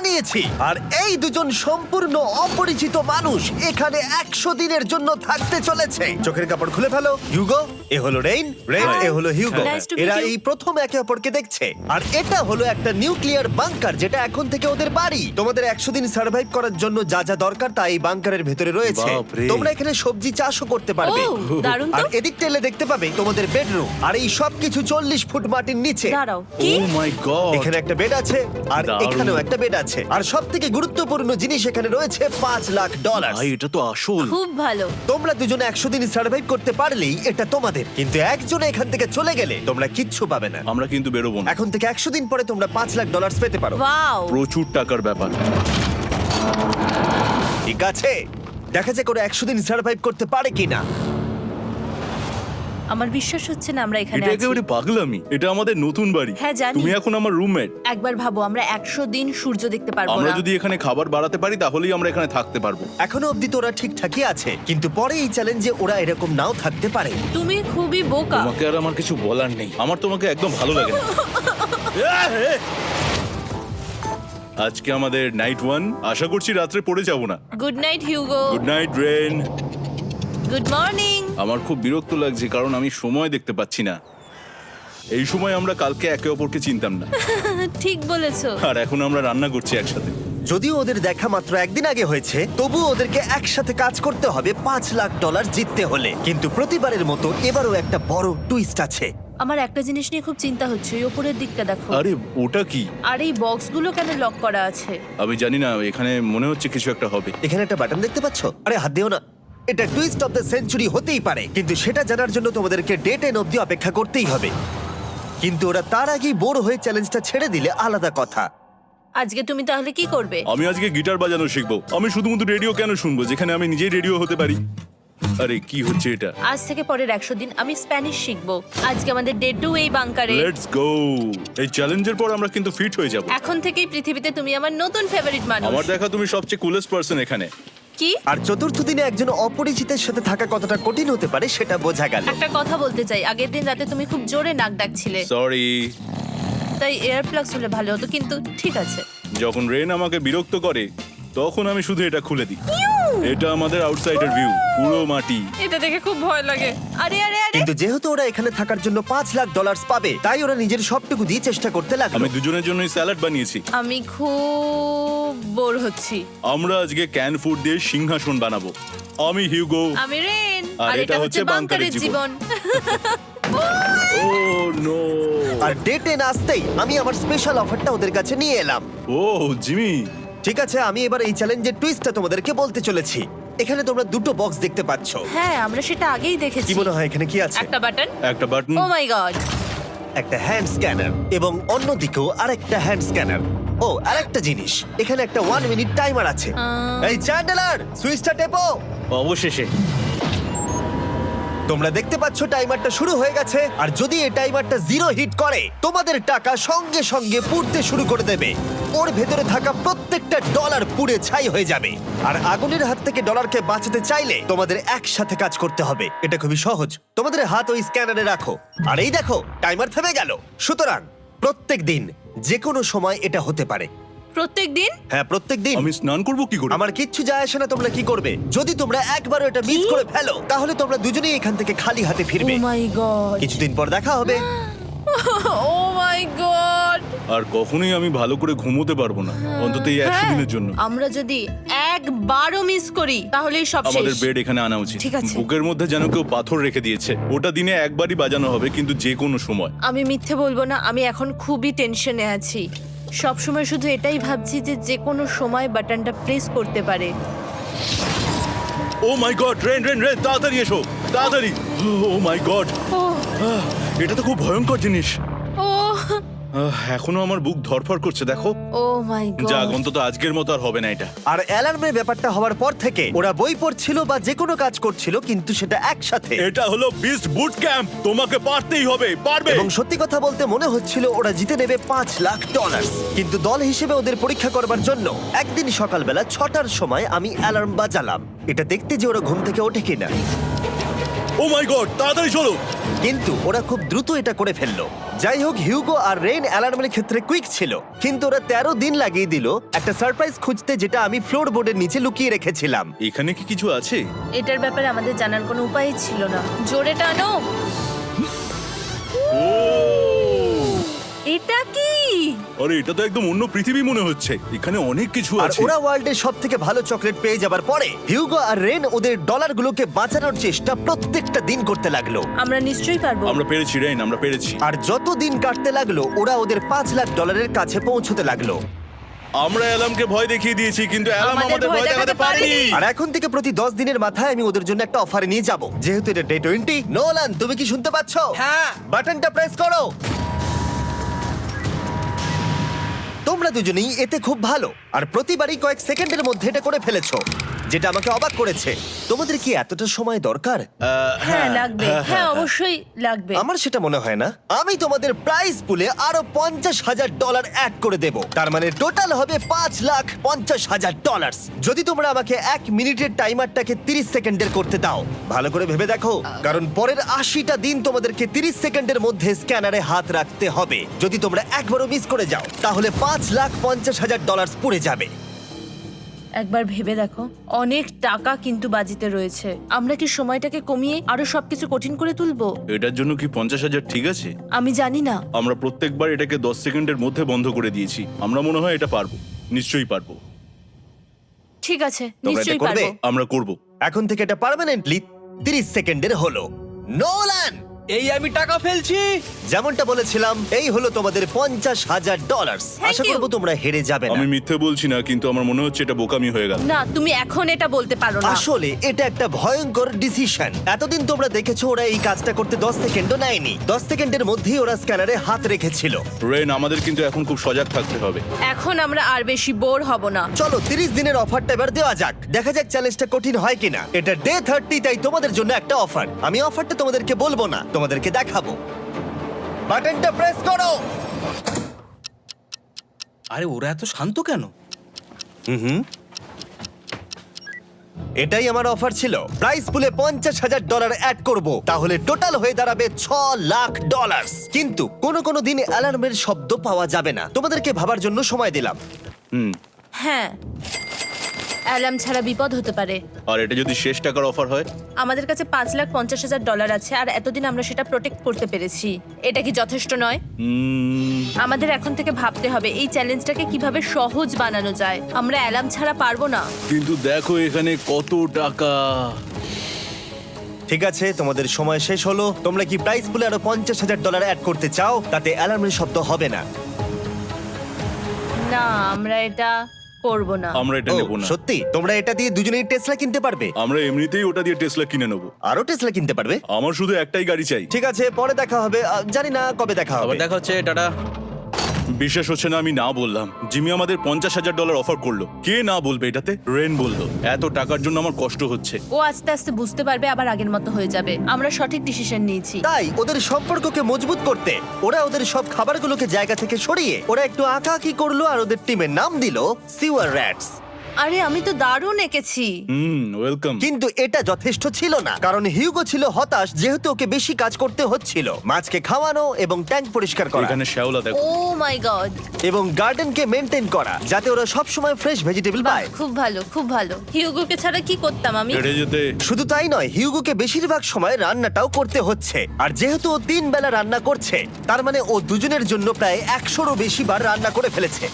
বানিয়েছি, আর এই দুজন সম্পূর্ণ অপরিচিত মানুষ এখানে 100 দিনের জন্য থাকতে চলেছে। চোখের কাপড় খুলে ফেলো। হিউগো, এ হলো রেইন, এ হলো হিউগো। Nice to meet এরা you. এই প্রথম একে অপরকে দেখছে, আর এটা হলো একটা নিউক্লিয়ার বাংকার যেটা এখন থেকে ওদের বাড়ি। তোমাদের 100 দিন সার্ভাইভ করার জন্য যা যা দরকার তা এই বাংকারের ভেতরে রয়েছে। বাপরে। তোমরা এখানে সবজি চাষও করতে পারবে। ও, দারুণ তো। আর এদিক টেলে দেখতে পাবে তোমাদের বেডরুম, আর এই সবকিছু 40 ফুট মাটির নিচে। দাঁড়াও, ও কি? মাই গড, এখানে একটা বেড আছে, আর দারুণ। এখানেও একটা বেড আছে, আর সব থেকে গুরুত্বপূর্ণ জিনিস এখানে রয়েছে $5,00,000। ভাই এটা তো আসল। খুব ভালো। তোমরা দুজনে 100 দিন সার্ভাইভ করতে পারলেই এটা তোমাদের, কিন্তু একজন এখান থেকে চলে গেলে তোমরা কিচ্ছু পাবে না। আমরা কিন্তু বেরোবো না, এখন থেকে 100 দিন পরে তোমরা $5,00,000 পেতে পারো। ওয়াও। প্রচুর টাকার ব্যাপার। ঠিক আছে, দেখা যাক ওরা 100 দিন সার্ভাইভ করতে পারে কিনা। আমার বিশ্বাস হচ্ছে না আমরা এখানে এটা আছি। একেবারে পাগলামি, এটা আমাদের নতুন বাড়ি। হ্যাঁ, জানি। তুমি এখন আমার রুমমেট। একবার ভাবো, আমরা 100 দিন সূর্য দেখতে পারবো আমরা না। যদি এখানে খাবার বাড়াতে পারি তাহলেই আমরা এখানে থাকতে পারবো। এখনো অব্দি তো ওরা ঠিকঠাকই আছে, কিন্তু পরে এই চ্যালেঞ্জে ওরা এরকম নাও থাকতে পারে। তুমি খুবই বোকা। তোমাকে আর আমার কিছু বলার নেই, আমার তোমাকে একদম ভালো লাগে না। আজকে আমাদের নাইট 1, আশা করছি রাত্রে পড়ে যাব না। Good night Hugo. Good night Ren. Good morning. আমার খুব বিরক্ত লাগছে কারণ আমি সময় দেখতে পাচ্ছি না। এই সময় আমরা কালকে একে অপরকে চিনতাম না, ঠিক বলেছো। আর এখন আমরা রান্না করছি একসাথে। যদিও ওদের দেখা মাত্র একদিন আগে হয়েছে, তবু ওদেরকে একসাথে কাজ করতে হবে $5,00,000 জিততে হলে। কিন্তু প্রতিবারের মতো এবারও একটা বড় টুইস্ট আছে। আমার একটা জিনিস নিয়ে খুব চিন্তা হচ্ছে, ওই উপরের দিকটা দেখো। আরে ওটা কি? আর এই বক্সগুলো কেন লক করা আছে? আমি জানি না, এখানে মনে হচ্ছে কিছু একটা হবে। এখানে একটা বাটন দেখতে পাচ্ছ? আরে হাত দিও না। এটা টুইস্ট অফ দ্য সেঞ্চুরি হতেই পারে, কিন্তু সেটা জানার জন্য তোমাদেরকে ডে 10 অব্দি অপেক্ষা করতেই হবে। কিন্তু ওরা তার আগেই বোর হয়ে চ্যালেঞ্জটা ছেড়ে দিলে আলাদা কথা। আজকে তুমি তাহলে কি করবে? আমি আজকে গিটার বাজানো শিখবো। আমি শুধুমাত্র রেডিও কেন শুনবো যেখানে আমি নিজেই রেডিও হতে পারি? আরে কি হচ্ছে এটা? আজ থেকে পরের 100 দিন আমি স্প্যানিশ শিখবো। আজকে আমাদের ডে 2 এই বাংকারে। Let's go. এই চ্যালেঞ্জের পর আমরা কিন্তু ফিট হয়ে যাব। এখন থেকেই পৃথিবীতে তুমি আমার নতুন ফেভারিট মানুষ। আমার দেখা তুমি সবচেয়ে কুলেস্ট পারসন এখানে। কি? আর চতুর্থ দিনে একজন অপরিচিতের সাথে থাকা কতটা কঠিন হতে পারে সেটা বোঝা গেল। একটা কথা বলতে চাই, আগের দিন রাতে তুমি খুব জোরে নাক ডাকছিলে, সরি। তাই এয়ার প্লাগস হলে ভালো হতো, কিন্তু ঠিক আছে। যখন রেন আমাকে বিরক্ত করে তখন আমি শুধু এটা খুলে দিই। এটা আমাদের আউটসাইডার ভিউ, পুরো মাটি। এটা দেখে খুব ভয় লাগে। আরে আরে আরে, কিন্তু যেহেতু ওরা এখানে থাকার জন্য $5,00,000 পাবে, তাই ওরা নিজের সবটুকু দিয়ে চেষ্টা করতে লাগলো। আমি দুজনের জন্যই স্যালাড বানিয়েছি। আমি খুব বোর হচ্ছি। আমরা আজকে ক্যান ফুড দিয়ে সিংহাসন বানাবো। আমি হিউগো। আমি রেন, আর আর এটা হচ্ছে বাংকারের জীবন। ও নো। আর ডে 10 আসতেই আমি আমার স্পেশাল অফারটা ওদের কাছে নিয়ে এলাম। ও জিমি। ঠিক আছে, আমি এবার এই চ্যালেঞ্জের টুইস্টটা তোমাদেরকে বলতে চলেছি। এখানে তোমরা দুটো বক্স দেখতে পাচ্ছ। হ্যাঁ, আমরা সেটা আগেই দেখেছি। কি মনে হয় এখানে কি আছে? একটা বাটন। একটা বাটন। O my god. একটা হ্যান্ড স্ক্যানার, এবং অন্যদিকেও আরেকটা হ্যান্ড স্ক্যানার। ও, আরেকটা জিনিস, এখানে একটা 1 মিনিট টাইমার আছে। এই চ্যান্ডেলার, সুইচটা টেপো। অবশেষে। তোমরা দেখতে পাচ্ছ টাইমারটা শুরু হয়ে গেছে, আর যদি এই টাইমারটা 0 হিট করে তোমাদের টাকা সঙ্গে সঙ্গে পুড়তে শুরু করে দেবে। ওর ভেতরে থাকা প্রত্যেকটা ডলার পুড়ে ছাই হয়ে যাবে। আর আগুনের হাত থেকে ডলারকে বাঁচাতে চাইলে তোমাদের একসাথে কাজ করতে হবে। এটা খুবই সহজ। তোমাদের হাত ওই স্ক্যানারে রাখো, আর এই দেখো টাইমার থেমে গেল। সুতরাং প্রত্যেক দিন যে কোনো সময় এটা হতে পারে। প্রত্যেক দিন? হ্যাঁ, প্রত্যেক দিন। আমি স্নান করব কি করে? আমার কিচ্ছু যায় আসে না তোমরা কি করবে। যদি তোমরা একবারও এটা মিস করে ফেলো, তাহলে তোমরা দুজনেই এখান থেকে খালি হাতে ও ফিরবে। মাই গড। কিছুদিন পর দেখা হবে। ও মাই গড। আর কখনোই আমি ভালো করে ঘুমোতে পারবো না, অন্তত এই 100 দিনের জন্য। আমরা যদি একবারও মিস করি তাহলেই সব আমাদের শেষ। বেড এখানে আনা উচিত। ঠিক আছে। বুকের মধ্যে যেন কেউ পাথর রেখে দিয়েছে। ওটা দিনে একবারই বাজানো হবে, কিন্তু যে কোনো সময়। আমি মিথ্যে বলবো না, আমি এখন খুবই টেনশনে আছি। সব সময় শুধু এটাই ভাবছি যে যে কোনো সময় বাটনটা প্রেস করতে পারে। ও my god, rain rain rain, তাড়াতাড়ি এসো, তাড়াতাড়ি। ও মাই গড, ও এটা তো খুব ভয়ঙ্কর জিনিস। ও এখনো আমার বুক ধরফর করছে, দেখো। ও মাই যাক, গড। অন্তত আজকের মতো আর হবে না এটা। আর অ্যালার্মের ব্যাপারটা হওয়ার পর থেকে ওরা বই পড়ছিল বা যে কোনো কাজ করছিল, কিন্তু সেটা একসাথে। এটা হলো বিস্ট বুট ক্যাম্প, তোমাকে পারতেই হবে, পারবে। এবং সত্যি কথা বলতে মনে হচ্ছিল ওরা জিতে নেবে $5,00,000। কিন্তু দল হিসেবে ওদের পরীক্ষা করবার জন্য একদিন সকালবেলা 6টার সময় আমি অ্যালার্ম বাজালাম, এটা দেখতে যে ওরা ঘুম থেকে ওঠে কিনা। ও মাই গড, তাড়াতাড়ি চলো। কিন্তু ওরা খুব দ্রুত এটা করে ফেললো। যাই হোক, হিউগো আর রেইন অ্যালার্মের ক্ষেত্রে কুইক ছিল, কিন্তু ওরা 13 দিন লাগিয়ে দিল একটা সারপ্রাইজ খুঁজতে, যেটা আমি ফ্লোর বোর্ডের নিচে লুকিয়ে রেখেছিলাম। এখানে কি কিছু আছে? এটার ব্যাপারে আমাদের জানার কোনো উপায় ছিল না। জোরে টানো। ও এটা কি? আরে, এটা তো একদম অন্য পৃথিবী মনে হচ্ছে। এখানে অনেক কিছু আর আছে। ওরা ওয়ার্ল্ডের সব থেকে ভালো চকলেট পেয়ে যাবার পরে হিউগো আর রেন ওদের ডলারগুলোকে বাঁচানোর চেষ্টা প্রত্যেকটা দিন করতে লাগলো। আমরা নিশ্চয়ই পারবো। আমরা পেরেছি রেইন, আমরা পেরেছি। আর যত দিন কাটতে লাগলো, ওরা ওদের $5,00,000 কাছে পৌঁছতে লাগলো। আমরা অ্যালামকে ভয় দেখিয়ে দিয়েছি, কিন্তু অ্যালাম আমাদের আমাদের ভয় ভয় দেখাতে দেখাতে পারেনি। পারেনি। আর এখন থেকে প্রতি 10 দিনের মাথায় আমি ওদের জন্য একটা অফারে নিয়ে যাব, যেহেতু এটা ডে 20। নোলান, তুমি কি শুনতে পাচ্ছ? হ্যাঁ। বাটনটা প্রেস করো। তোমরা দুজনেই এতে খুব ভালো, আর প্রতিবারই কয়েক সেকেন্ডের মধ্যে এটা করে ফেলেছো, যেটা আমাকে অবাক করেছে। তোমাদের কি এতটা সময় দরকার? হ্যাঁ লাগবে, হ্যাঁ অবশ্যই লাগবে। আমার সেটা মনে হয় না। আমি তোমাদের প্রাইস পুলে আরো $50,000 অ্যাড করে দেব, তার মানে টোটাল হবে $5,50,000। যদি তোমরা আমাকে 1 মিনিটের টাইমারটাকে 30 সেকেন্ডের করতে দাও। ভালো করে ভেবে দেখো, কারণ পরের 80টা দিন তোমাদেরকে 30 সেকেন্ডের মধ্যে স্ক্যানারে হাত রাখতে হবে। যদি তোমরা একবারও মিস করে যাও, তাহলে $5,50,000 পুড়ে যাবে। একবার ভেবে দেখো, অনেক টাকা কিন্তু বাজিতে রয়েছে। আমরা কি সময়টাকে কমিয়ে আরো সবকিছু কঠিন করে তুলবো? এটার জন্য কি 50,000 ঠিক আছে? আমি জানি না। আমরা প্রত্যেকবার এটাকে 10 সেকেন্ডের মধ্যে বন্ধ করে দিয়েছি। আমরা মনে হয় এটা পারবো, নিশ্চয়ই পারবো। ঠিক আছে, এটা নিশ্চয়ই করবে? পারবো। আমরা করব। এখন থেকে এটা পার্মানেন্টলি 30 সেকেন্ডের হলো। নোলান, এই আমি টাকা ফেলছি। যেমনটা বলেছিলাম, এই হলো তোমাদের $50,000। Thank Asha you. করবো তোমরা হেরে যাবে না। আমি মিথ্যে বলছি না, কিন্তু আমার মনে হচ্ছে এটা বোকামি হয়ে গেল। না, তুমি এখন এটা বলতে পারো না। আসলে এটা একটা ভয়ঙ্কর ডিসিশন। এতদিন তোমরা দেখেছো ওরা এই কাজটা করতে 10 সেকেন্ডও নেয়নি। 10 সেকেন্ডের মধ্যেই ওরা স্ক্যানারে হাত রেখেছিল। রেন, আমাদের কিন্তু এখন খুব সজাগ থাকতে হবে। এখন আমরা আর বেশি বোর হব না। চলো 30 দিনের অফারটা এবার দেওয়া যাক, দেখা যাক চ্যালেঞ্জটা কঠিন হয় কিনা। এটা ডে 30, তাই তোমাদের জন্য একটা অফার। আমি অফারটা তোমাদেরকে বলবো না, তোমাদেরকে দেখাবো। বাটনটা প্রেস করো। আরে ওরা এত শান্ত কেন? এটাই আমার অফার ছিল। প্রাইস পুলে $50,000 অ্যাড করব, তাহলে টোটাল হয়ে দাঁড়াবে $6,00,000। কিন্তু কোনো দিন অ্যালার্মের শব্দ পাওয়া যাবে না। তোমাদেরকে ভাবার জন্য সময় দিলাম। হ্যাঁ, অ্যালার্ম ছাড়া বিপদ হতে পারে। আর এটা যদি শেষ টাকার অফার হয়? আমাদের কাছে $5,50,000 আছে, আর এতদিন আমরা সেটা প্রোটেক্ট করতে পেরেছি। এটা কি যথেষ্ট নয়? আমাদের এখন থেকে ভাবতে হবে এই চ্যালেঞ্জটাকে কিভাবে সহজ বানানো যায়। আমরা অ্যালার্ম ছাড়া পারবো না। কিন্তু দেখো এখানে কত টাকা। ঠিক আছে, তোমাদের সময় শেষ হলো। তোমরা কি প্রাইস পুলে আরো $50,000 অ্যাড করতে চাও? তাতে অ্যালার্মের শব্দ হবে না। না, আমরা এটা করব না। আমরা এটা ও, নেব না। সত্যি? তোমরা এটা দিয়ে দুজনেই টেসলা কিনতে পারবে? আমরা এমনিতেই ওটা দিয়ে টেসলা কিনে নেব। আরো টেসলা কিনতে পারবে? আমার শুধু একটাই গাড়ি চাই। ঠিক আছে, পরে দেখা হবে। জানি না কবে দেখা আবার হবে। দেখা হচ্ছে, টাটা। বিশ্বাস হচ্ছে না আমি না বললাম। জিমি আমাদের $50,000 অফার করলো। কে না বলবে এটাতে? রেন বললো। এত টাকার জন্য আমার কষ্ট হচ্ছে। ও আস্তে আস্তে বুঝতে পারবে, আবার আগের মতো হয়ে যাবে। আমরা সঠিক ডিসিশন নিয়েছি। তাই ওদের সম্পর্ককে মজবুত করতে ওরা ওদের সব খাবারগুলোকে জায়গা থেকে সরিয়ে ওরা একটু আঁকাআঁকি করলো, আর ওদের টিমের নাম দিল সিওয়ার র্যাটস। আরে আমি তো দারুণ এঁকেছি। ওয়েলকাম। কিন্তু এটা যথেষ্ট ছিল না, কারণ হিউগো ছিল হতাশ, যেহেতু ওকে বেশি কাজ করতে হচ্ছিল। মাছকে খাওয়ানো এবং ট্যাঙ্ক পরিষ্কার করা এখানে শ্যাওলা দেখো। ও মাই গড। এবং গার্ডেনকে মেনটেন করা, যাতে ওরা সব সময় ফ্রেশ ভেজিটেবল পায়। খুব ভালো, খুব ভালো। হিউগোকে ছাড়া কি করতাম আমি? হেঁটে যেতে। শুধু তাই নয়, হিউগোকে বেশিরভাগ সময় রান্নাটাও করতে হচ্ছে। আর যেহেতু ও 3 বেলা রান্না করছে, তার মানে ও দুজনের জন্য প্রায় 100রও বেশি বার রান্না করে ফেলেছে।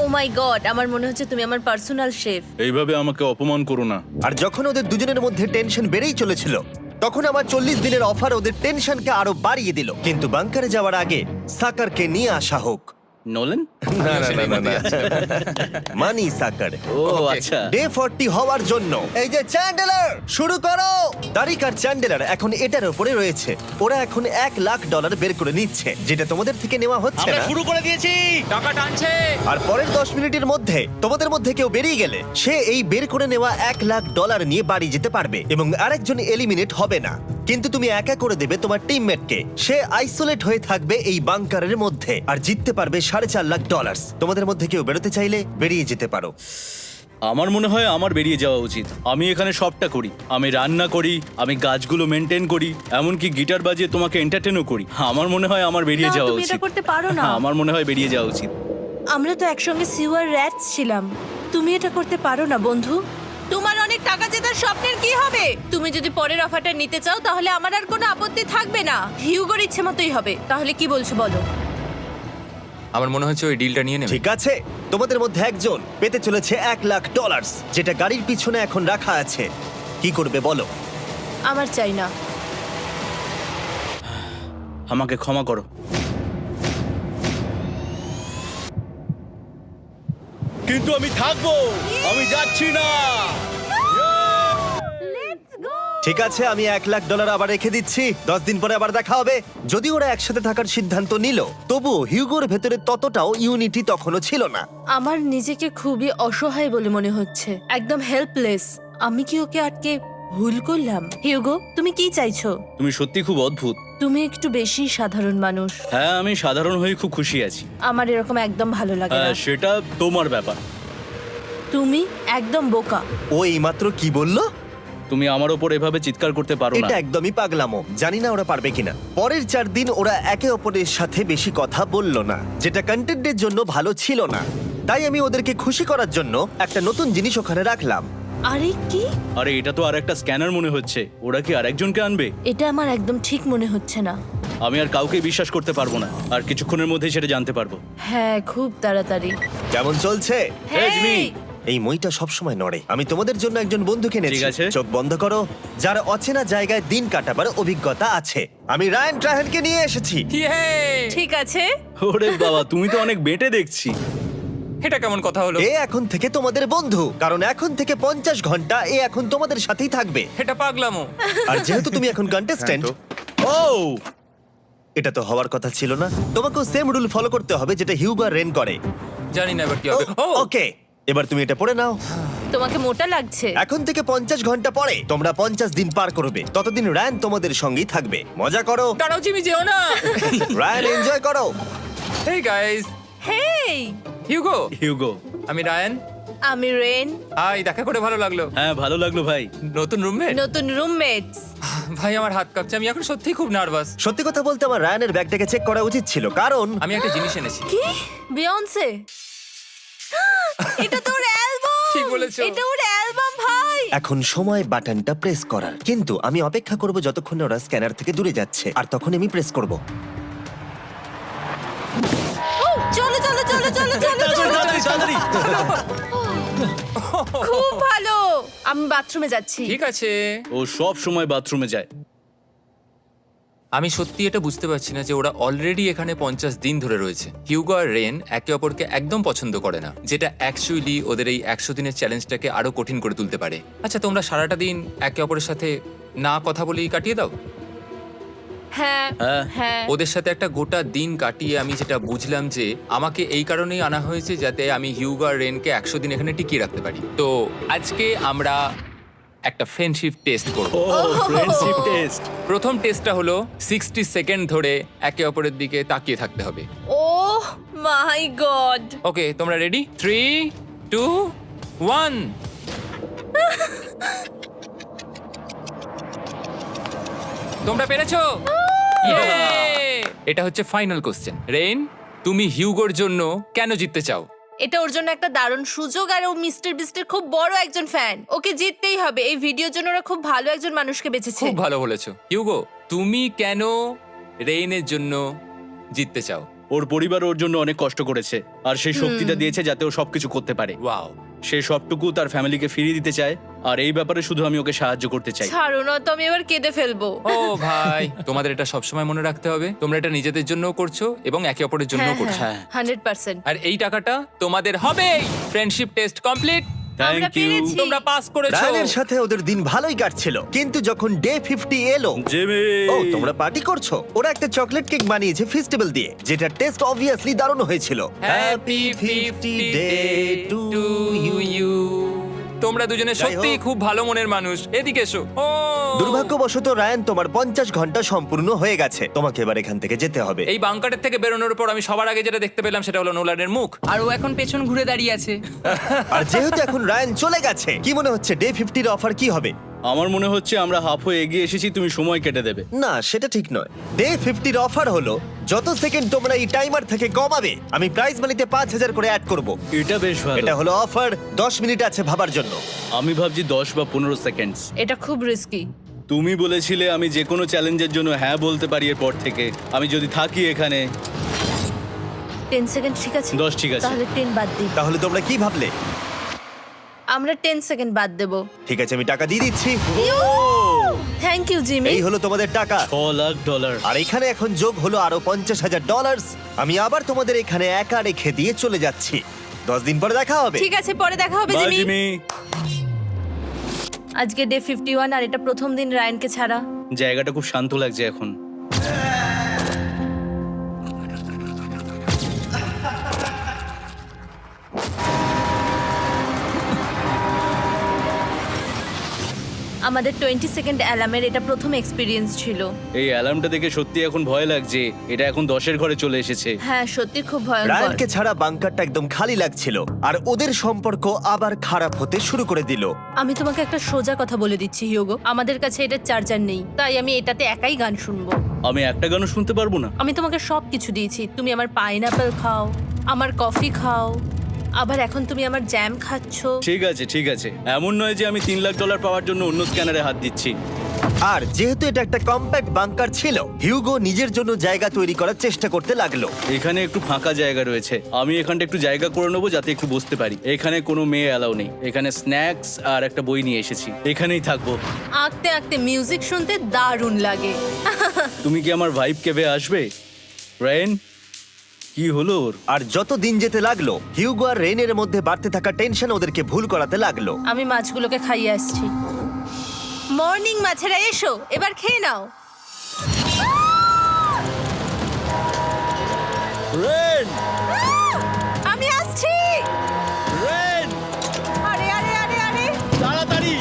ও মাই গড, আমার মনে হচ্ছে তুমি আমার পার্সোনাল শেফ। এইভাবে আমাকে অপমান করো না। আর যখন ওদের দুজনের মধ্যে টেনশন বেড়েই চলেছিল, তখন আমার 40 দিনের অফার ওদের টেনশনকে আরো বাড়িয়ে দিল। কিন্তু বাংকারে যাওয়ার আগে সাকারকে নিয়ে আসা হোক। নোলেন? মানি সাকার। ও আচ্ছা। ডে 40 হওয়ার জন্য এই যে চ্যান্ডেলার শুরু করো। তারিক আর চ্যান্ডেলার এখন এটার উপরে রয়েছে। ওরা এখন $1,00,000 বের করে নিচ্ছে, যেটা তোমাদের থেকে নেওয়া হচ্ছে আমরা না। শুরু করে দিয়েছি, টাকা টানছে। আর পরের 10 মিনিটের মধ্যে তোমাদের মধ্যে কেউ বেরিয়ে গেলে সে এই বের করে নেওয়া $1,00,000 নিয়ে বাড়ি যেতে পারবে, এবং আরেকজন এলিমিনেট হবে না। কিন্তু তুমি একা করে দেবে তোমার টিমমেটকে। সে আইসোলেট হয়ে থাকবে এই বাংকারের মধ্যে, আর জিততে পারবে $4.5 লাখ। তোমাদের মধ্যে কেউ বেরোতে চাইলে বেরিয়ে যেতে পারো। আমার মনে হয় আমার বেরিয়ে যাওয়া উচিত। আমি এখানে সবটা করি, আমি রান্না করি, আমি গাছগুলো মেনটেন করি, এমনকি গিটার বাজিয়ে তোমাকে এন্টারটেনও করি। আমার মনে হয় আমার বেরিয়ে না, যাওয়া তুমি উচিত। এটা করতে পারো না। আমার মনে হয় বেরিয়ে যাওয়া উচিত। আমরা তো একসঙ্গে সিওয়ার র্যাটস ছিলাম। তুমি এটা করতে পারো না বন্ধু। তোমার অনেক টাকা জেতার স্বপ্নের কি হবে? তুমি যদি পরের অফারটা নিতে চাও তাহলে আমার আর কোনো আপত্তি থাকবে না। হিউগোর ইচ্ছে মতোই হবে। তাহলে কি বলছো বলো? আমার মনে হচ্ছে ওই ডিলটা নিয়ে নেবে। ঠিক আছে, তোমাদের মধ্যে একজন পেতে চলেছে $1,00,000, যেটা গাড়ির পিছনে এখন রাখা আছে। কি করবে বলো? আমার চাই না। আমাকে ক্ষমা করো। কিন্তু আমি থাকবো, আমি যাচ্ছি না। ঠিক আছে, আমি $1,00,000 আবার রেখে দিচ্ছি। 10 দিন পরে আবার দেখা হবে। যদি ওরা একসাথে থাকার সিদ্ধান্ত নিল, তবুও হিউগোর ভেতরে ততটাও ইউনিটি তখনও ছিল না। আমার নিজেকে খুবই অসহায় বলে মনে হচ্ছে, একদম হেল্পলেস। আমি কি ওকে আটকে ভুল করলাম? হিউগো, তুমি কি চাইছো? তুমি সত্যি খুব অদ্ভুত। তুমি একটু বেশি সাধারণ মানুষ। হ্যাঁ, আমি সাধারণ হয়ে খুব খুশি আছি। আমার এরকম একদম ভালো লাগে না। হ্যাঁ, সেটা তোমার ব্যাপার। তুমি একদম বোকা। ও এইমাত্র কি বললো? তুমি আমার ওপর এভাবে চিৎকার করতে পারো না। এটা একদমই পাগলামো। জানি না ওরা পারবে কিনা। পরের 4 দিন ওরা একে অপরের সাথে বেশি কথা বলল না, যেটা কন্টেন্টের জন্য ভালো ছিল না। তাই আমি ওদেরকে খুশি করার জন্য একটা নতুন জিনিস ওখানে রাখলাম। আরে কি? আরে এটা তো আরেকটা স্ক্যানার মনে হচ্ছে। ওরা কি আরেকজনকে আনবে? এটা আমার একদম ঠিক মনে হচ্ছে না। আমি আর কাউকে বিশ্বাস করতে পারবো না। আর কিছুক্ষণের মধ্যেই সেটা জানতে পারবো। হ্যাঁ, খুব তাড়াতাড়ি। কেমন চলছে? Hey, Jimmy! এই মইটা সবসময় নড়ে। আমি তোমাদের জন্য একজন বন্ধুকে এনেছি। ঠিক আছে। চোখ বন্ধ করো। যার অচেনা জায়গায় দিন কাটাবার অভিজ্ঞতা আছে। আমি রায়ান ট্রাহেনকে নিয়ে এসেছি। ইয়ে! ঠিক আছে। ওরে বাবা, তুমি তো অনেক বেটে দেখছি। এটা কেমন কথা হলো? এ এখন থেকে তোমাদের বন্ধু, কারণ এখন থেকে 50 ঘন্টা এ এখন তোমাদের সাথেই থাকবে। এটা পাগলামো। আর যেহেতু তুমি এখন কন্টেস্ট্যান্ট, ও এটা তো হওয়ার কথা ছিল না। তোমাকেও সেম রুল ফলো করতে হবে যেটা হিউগো আর রেন করে। জানি না এবার কি হবে। ও ওকে, এবার তুমি এটা পড়ে নাও। তোমাকে মোটা লাগছে। এখন থেকে 50 ঘন্টা পরে তোমরা 50 দিন পার করবে। ততদিন রায়ান তোমাদের সঙ্গেই থাকবে। মজা করো, দাঁড়াও জিমি, যেও না। রায়ান এনজয় করো। হেই গাইস, হেই, হিউগো। হিউগো। আমি রায়ান। আমি রেন। হাই, দেখা করে ভালো লাগলো। হ্যাঁ, ভালো লাগলো ভাই। নতুন রুমমেট। নতুন রুমমেটস। ভাই আমার হাত কাঁপছে, আমি এখন সত্যিই খুব নার্ভাস। সত্যি কথা বলতে আমার রায়ানের ব্যাগটাকে চেক করা উচিত ছিল, কারণ আমি একটা জিনিস এনেছি। কি? বিয়ন্সে? এটা তো ওর অ্যালবাম। ঠিক বলেছো। এটা ওর অ্যালবাম ভাই। এখন সময় বাটনটা প্রেস করার। কিন্তু আমি অপেক্ষা করব যতক্ষণ না ওরা স্ক্যানার থেকে দূরে যাচ্ছে, আর তখন আমি প্রেস করব। ও, চলো চলো চলো চলো চলো চলো। তাড়াতাড়ি। খুব ভালো। আমি বাথরুমে যাচ্ছি। ঠিক আছে। ও সব সময় বাথরুমে যায়। আমি সত্যি এটা বুঝতে পারছি না যে ওরা অলরেডি এখানে 50 দিন ধরে রয়েছে। হিউগো আর রেন একে অপরকে একদম পছন্দ করে না, যেটা অ্যাকচুয়ালি ওদের এই 100 দিনের চ্যালেঞ্জটাকে আরো কঠিন করে তুলতে পারে। আচ্ছা, তোমরা সারাটা দিন একে অপরের সাথে না কথা বলেই কাটিয়ে দাও? হ্যাঁ হ্যাঁ। হ্যাঁ। ওদের সাথে একটা গোটা দিন কাটিয়ে আমি যেটা বুঝলাম যে আমাকে এই কারণেই আনা হয়েছে যাতে আমি হিউগো আর রেনকে 100 দিন এখানে টিকিয়ে রাখতে পারি। তো আজকে আমরা একটা ফ্রেন্ডশিপ টেস্ট করব। ও ফ্রেন্ডশিপ টেস্ট। প্রথম টেস্টটা হলো 60 সেকেন্ড ধরে একে অপরের দিকে তাকিয়ে থাকতে হবে। ওহ মাই গড। ওকে, তোমরা রেডি? 3, 2, 1। তোমরা পেরেছো? Yay! এটা হচ্ছে ফাইনাল কোশ্চেন। রেইন, তুমি হিউগোর জন্য কেন জিততে চাও? এটা ওর জন্য একটা দারুণ সুযোগ, আর ও মিস্টার বিস্টের খুব বড় একজন ফ্যান। ওকে জিততেই হবে। এই ভিডিওর জন্য ওরা খুব ভালো একজন মানুষকে বেঁচেছে। খুব ভালো বলেছো। হিউগো, তুমি কেন রেইনের জন্য জিততে চাও? ওর পরিবার ওর জন্য অনেক কষ্ট করেছে, আর সেই শক্তিটা দিয়েছে যাতে ও সবকিছু করতে পারে। ওয়াও। সে সবটুকু তার ফ্যামিলিকে ফিরিয়ে দিতে চায়, আর এই ব্যাপারে শুধু আমি ওকে সাহায্য করতে চাই। ছাড়ো না তো, আমি এবার কেঁদে ফেলবো। ও ভাই, তোমাদের এটা সবসময় মনে রাখতে হবে। তোমরা এটা নিজেদের জন্যও করছো এবং একে অপরের জন্যও করছো। হ্যাঁ। 100%। আর এই টাকাটা তোমাদের হবেই। Friendship test complete. আমরা থ্যাংক ইউ পেরেছি। তোমরা পাস করেছো। রায়ানের সাথে ওদের দিন ভালোই কাটছিল, কিন্তু যখন ডে 50 এলো, জিমি। ও তোমরা পার্টি করছো। ওরা একটা চকলেট কেক বানিয়েছে ফেস্টিভ্যাল দিয়ে, যেটা টেস্ট অবভিয়াসলি দারুণ হয়েছিল। Happy 50 day to you. তোমরা দুজনে যাই সত্যিই হোক। খুব ভালো মনের মানুষ, এদিকে এসো। ও দুর্ভাগ্যবশত রায়ান, তোমার 50 ঘন্টা সম্পূর্ণ হয়ে গেছে। তোমাকে এবার এখান থেকে যেতে হবে। এই বাংকারের থেকে বেরোনোর পর আমি সবার আগে যেটা দেখতে পেলাম সেটা হলো নোলানের মুখ। আর ও এখন পেছন ঘুরে দাঁড়িয়ে আছে। আর যেহেতু এখন রায়ান চলে গেছে, কি মনে হচ্ছে ডে 50 এর অফার কি হবে? আমার মনে হচ্ছে আমরা হাফ হয়ে এগিয়ে এসেছি, তুমি সময় কেটে দেবে। না, সেটা ঠিক নয়। ডে 50 এর অফার হলো যত সেকেন্ড তোমরা এই টাইমার থেকে কমাবে, আমি প্রাইজ মানিতে 5000 করে অ্যাড করব। এটা বেশ ভালো। এটা হলো অফার। 10 মিনিট আছে ভাবার জন্য। আমি ভাবছি 10 বা 15 সেকেন্ডস। এটা খুব রিস্কি। তুমি বলেছিলে আমি যে কোনো চ্যালেঞ্জের জন্য হ্যাঁ বলতে পারি এরপর থেকে। আমি যদি থাকি এখানে 10 সেকেন্ড ঠিক আছে? 10 ঠিক আছে। তাহলে 10 বাদ দিই। তাহলে তোমরা কি ভাবলে? আমরা 10 সেকেন্ড বাদ দেব। ঠিক আছে, আমি টাকা দিয়ে দিচ্ছি। Thank you Jimmy. এই হলো তোমাদের টাকা। $6,00,000। আর এখানে এখন যোগ হলো আরো $50,000। আমি আবার তোমাদের এখানে একা রেখে দিয়ে চলে যাচ্ছি। 10 দিন পরে দেখা হবে। ঠিক আছে, পরে দেখা হবে বাই জিমি। জিমি। আজকে ডে 51 আর এটা প্রথম দিন রায়ানকে ছাড়া। জায়গাটা খুব শান্ত লাগছে এখন। আমাদের 20 সেকেন্ড অ্যালার্মের এটা প্রথম এক্সপিরিয়েন্স ছিল। এই অ্যালার্মটা দেখে সত্যি এখন ভয় লাগছে। এটা এখন 10-এর ঘরে চলে এসেছে। হ্যাঁ, সত্যি খুব ভয়ঙ্কর। রায়ানকে ছাড়া বাংকারটা একদম খালি লাগছিল, আর ওদের সম্পর্ক আবার খারাপ হতে শুরু করে দিল। আমি তোমাকে একটা সোজা কথা বলে দিচ্ছি হিউগো, আমাদের কাছে এটা চার্জার নেই, তাই আমি এটাতে একাই গান শুনবো। আমি একটা গানও শুনতে পারবো না। আমি তোমাকে সব কিছু দিয়েছি, তুমি আমার পাইনাপেল খাও, আমার কফি খাও, আবার এখন তুমি আমার জ্যাম খাচ্ছো। ঠিক আছে ঠিক আছে, এমন নয় যে আমি $3,00,000 পাওয়ার জন্য অন্য স্ক্যানারে হাত দিচ্ছি। আর যেহেতু এটা একটা কম্প্যাক্ট বাংকার ছিল, হিউগো নিজের জন্য জায়গা তৈরি করার চেষ্টা করতে লাগলো। এখানে একটু ফাঁকা জায়গা রয়েছে, আমি এখানটা একটু জায়গা করে নেবো যাতে একটু বসতে পারি। এখানে কোনো মেয়ে অ্যালাউ নেই। এখানে স্ন্যাক্স আর একটা বই নিয়ে এসেছি, এখানেই থাকবো। আঁকতে আঁকতে মিউজিক শুনতে দারুণ লাগে। তুমি কি আমার ভাইব কেভে আসবে? রেন, কি হলো ওর? আর যত দিন যেতে লাগলো, হিউগো আর রেনের মধ্যে বাড়তে থাকা টেনশন ওদেরকে ভুল করাতে লাগলো। আমি মাছগুলোকে খাইয়ে আসছি। মর্নিং মাছেরা, এসো এবার খেয়ে নাও। রেন, আমি আসছি। রেন, আরে আরে আরে আরে, তাড়াতাড়ি।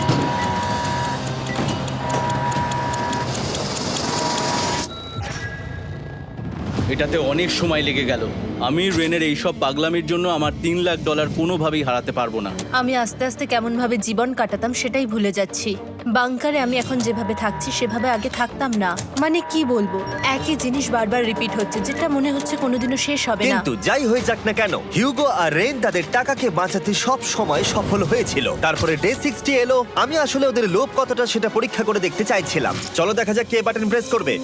এটাতে অনেক সময় লেগে গেল। আমি রেনের এইসব পাগলামির জন্য আমার $3,00,000 কোনোভাবেই হারাতে পারবো না। আমি আস্তে আস্তে কেমন ভাবে জীবন কাটাতাম সেটাই ভুলে যাচ্ছি। বাংকারে আমি এখন যেভাবে থাকছি সেভাবে আগে থাকতাম না। মানে কি বলবো, একই জিনিস বারবার রিপিট হচ্ছে, যেটা মনে হচ্ছে কোনোদিনও শেষ হবে না। কিন্তু যাই হয়ে যাক না কেন, হিউগো আর রেন তাদের টাকাকে বাঁচাতে সব সময় সফল হয়েছিল। তারপরে ডে 60 এলো। আমি আসলে ওদের লোভ কতটা সেটা পরীক্ষা করে দেখতে চাইছিলাম। চলো দেখা যাক কে বাটন প্রেস করবে।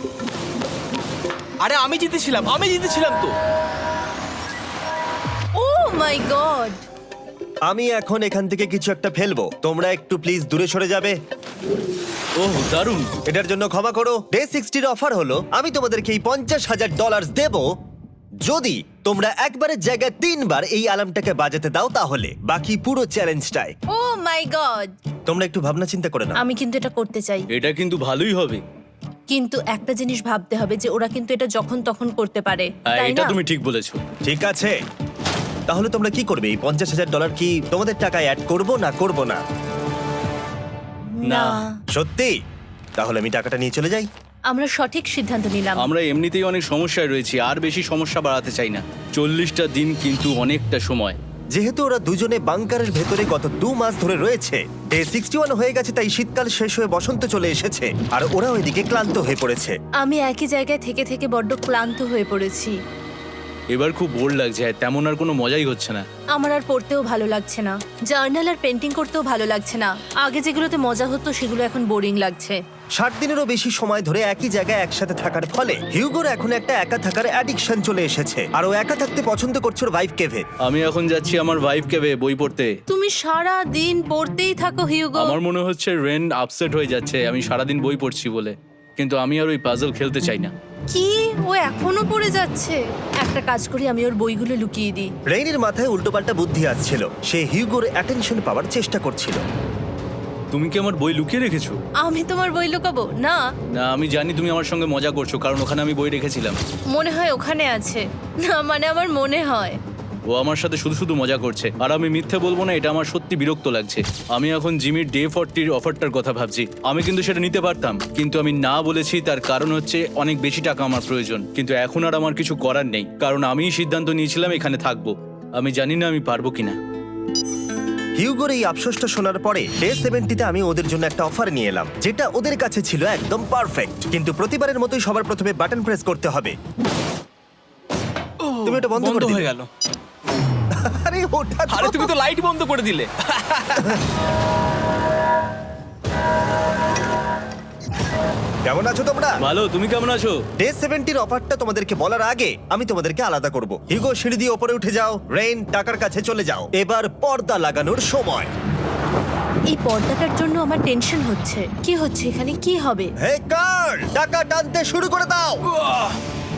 আরে আমি জিতেছিলাম তো। ও মাই গড! আমি এখন এখান থেকে কিছু একটা ফেলবো। তোমরা একটু প্লিজ দূরে সরে যাবে। ওহ দারুণ। এটার জন্য ক্ষমা করো। ডে 60 এর অফার হলো আমি তোমাদেরকে এই $50,000 দেব যদি তোমরা একবারের জায়গায় 3 বার এই অ্যালার্মটাকে বাজাতে দাও, তাহলে বাকি পুরো চ্যালেঞ্জটাই। ও মাই গড! তোমরা একটু ভাবনা চিন্তা করে নাও। আমি কিন্তু এটা করতে চাই, এটা কিন্তু ভালোই হবে। কিন্তু একটা জিনিস ভাবতে হবে যে ওরা কিন্তু এটা যখন তখন করতে পারে, হ্যাঁ, তাই এটা না? তুমি ঠিক বলেছো। ঠিক আছে, তাহলে তোমরা কি করবে? এই $50,000 কি তোমাদের টাকায় অ্যাড করব না করব না? না, সত্যি? তাহলে আমি টাকাটা নিয়ে চলে যাই। আমরা সঠিক সিদ্ধান্ত নিলাম। আমরা এমনিতেই অনেক সমস্যায় রয়েছি, আর বেশি সমস্যা বাড়াতে চাই না। 40টা দিন কিন্তু অনেকটা সময়। যেহেতু ওরা দুজনে বাংকারের ভেতরে গত 2 মাস ধরে রয়েছে, ডে 61 হয়ে গেছে, তাই শীতকাল শেষ হয়ে বসন্ত চলে এসেছে, আর ওরা ওইদিকে ক্লান্ত হয়ে পড়েছে। আমি একই জায়গায় থেকে থেকে বড্ড ক্লান্ত হয়ে পড়েছি। এবার খুব বোর লাগছে, তেমন আর কোনো মজাই হচ্ছে না। আমার আর পড়তেও ভালো লাগছে না, জার্নাল আর পেন্টিং করতেও ভালো লাগছে না। আগে যেগুলোতে মজা হতো সেগুলো এখন বোরিং লাগছে। 60 দিনেরও বেশি সময় ধরে একই জায়গায় একসাথে থাকার ফলে হিউগোর এখন একটা একা থাকার অ্যাডিকশন চলে এসেছে, আর ও একা থাকতে পছন্দ করছে ওর ভাইফ কেভে। আমি এখন যাচ্ছি আমার ওয়াইফ কেভে বই পড়তে। তুমি সারা দিন পড়তেই থাকো হিউগো। আমার মনে হচ্ছে রেন আপসেট হয়ে যাচ্ছে আমি সারাদিন বই পড়ছি বলে, কিন্তু আমি আর ওই পাজল খেলতে চাই না। কি, ও এখনো পড়ে যাচ্ছে? একটা কাজ করি, আমি ওর বইগুলো লুকিয়ে দিই। রেইনের মাথায় উল্টোপাল্টা বুদ্ধি আসছিল। সে হিউগোর অ্যাটেনশন পাওয়ার চেষ্টা করছিল। তুমি কি আমার বই লুকিয়ে রেখেছো? আমি তোমার বই লুকাবো না? না, আমি জানি তুমি আমার সঙ্গে মজা করছো, কারণ ওখানে আমি বই রেখেছিলাম। মনে হয় ওখানে আছে। না মানে আমার মনে হয়। ও আমার সাথে শুধু শুধু মজা করছে, আর আমি মিথ্যে বলবো না, এটা আমার সত্যি বিরক্ত লাগছে। আমি এখন জিমির ডে 40 অফারটার কথা ভাবছি। আমি কিন্তু সেটা নিতে পারতাম, কিন্তু আমি না বলেছি, তার কারণ হচ্ছে অনেক বেশি টাকা আমার প্রয়োজন। কিন্তু এখন আর আমার কিছু করার নেই, কারণ আমিই সিদ্ধান্ত নিয়েছিলাম এখানে থাকবো। আমি জানি না আমি পারবো কিনা। হিউগোর এই আফসোসটা শোনার পরে ডে 70-তে আমি ওদের জন্য একটা অফার নিয়ে এলাম, যেটা ওদের কাছে ছিল একদম পারফেক্ট। কিন্তু প্রতিবারের মতোই সবার প্রথমে বাটন প্রেস করতে হবে। তুমি এটা বন্ধ করে বন্ধ দিলে। হয়ে গেল। আরে ওটা তো- আরে তুমি তো লাইট বন্ধ করে দিলে। কেমন আছো তোমরা? ভালো, তুমি কেমন আছো? ডে 70-র অফারটা তোমাদেরকে বলার আগে আমি তোমাদেরকে আলাদা করব। হিউগো, সিঁড়ি দিয়ে ওপরে উঠে যাও। রেইন, টাকার কাছে চলে যাও। এবার পর্দা লাগানোর সময়। এই পর্দাটার জন্য আমার টেনশন হচ্ছে। কি হচ্ছে এখানে, কি হবে? হে কার্ল, টাকা টানতে শুরু করে দাও।